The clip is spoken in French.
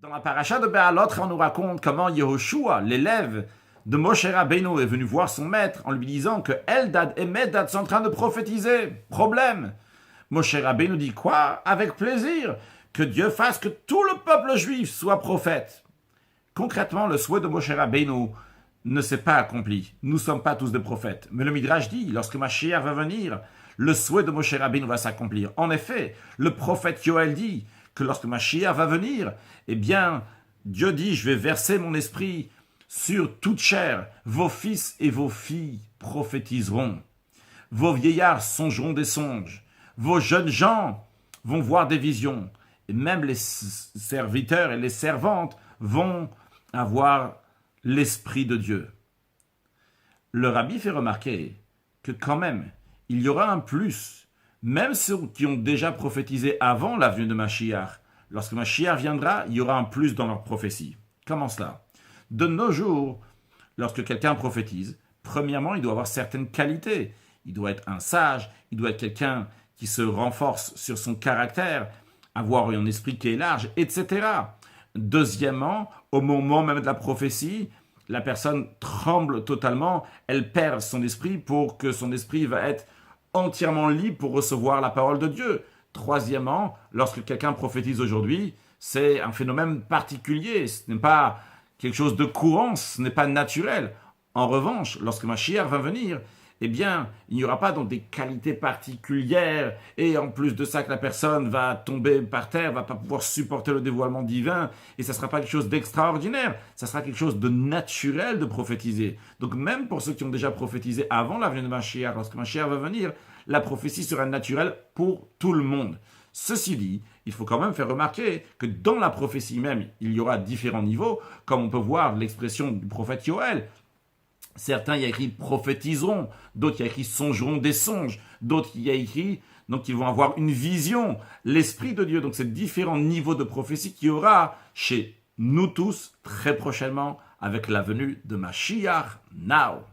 Dans la paracha de Béalot, on nous raconte comment Yehoshua, l'élève de Moshe Rabbeinu, est venu voir son maître en lui disant que Eldad et Medad sont en train de prophétiser. Problème. Moshe Rabbeinu dit quoi? Avec plaisir. Que Dieu fasse que tout le peuple juif soit prophète. Concrètement, le souhait de Moshe Rabbeinu ne s'est pas accompli. Nous ne sommes pas tous des prophètes. Mais le Midrash dit, lorsque Mashiach va venir, le souhait de Moshe Rabbeinu va s'accomplir. En effet, le prophète Yoël dit que lorsque Mashiach va venir, eh bien, Dieu dit, je vais verser mon esprit sur toute chair. Vos fils et vos filles prophétiseront. Vos vieillards songeront des songes. Vos jeunes gens vont voir des visions. Et même les serviteurs et les servantes vont avoir l'Esprit de Dieu. Le rabbi fait remarquer que quand même, il y aura un plus, même ceux qui ont déjà prophétisé avant la venue de Mashiach. Lorsque Mashiach viendra, il y aura un plus dans leur prophétie. Comment cela? De nos jours, lorsque quelqu'un prophétise, premièrement, il doit avoir certaines qualités. Il doit être un sage, il doit être quelqu'un qui se renforce sur son caractère, avoir un esprit qui est large, etc. Deuxièmement, au moment même de la prophétie, la personne tremble totalement, elle perd son esprit pour que son esprit va être entièrement libre pour recevoir la parole de Dieu. Troisièmement, lorsque quelqu'un prophétise aujourd'hui, c'est un phénomène particulier, ce n'est pas quelque chose de courant, ce n'est pas naturel. En revanche, lorsque Mashiach va venir, eh bien, il n'y aura pas donc des qualités particulières et en plus de ça que la personne va tomber par terre, va pas pouvoir supporter le dévoilement divin et ça ne sera pas quelque chose d'extraordinaire, ça sera quelque chose de naturel de prophétiser. Donc même pour ceux qui ont déjà prophétisé avant la venue de Mashiach, lorsque Mashiach va venir, la prophétie sera naturelle pour tout le monde. Ceci dit, il faut quand même faire remarquer que dans la prophétie même, il y aura différents niveaux, comme on peut voir l'expression du prophète Yoël. Certains, il y a écrit prophétiseront, d'autres, il y a écrit songeront des songes, d'autres, il y a écrit, donc ils vont avoir une vision, l'Esprit de Dieu. Donc c'est différents niveaux de prophétie qu'il y aura chez nous tous très prochainement avec la venue de Mashiach Now.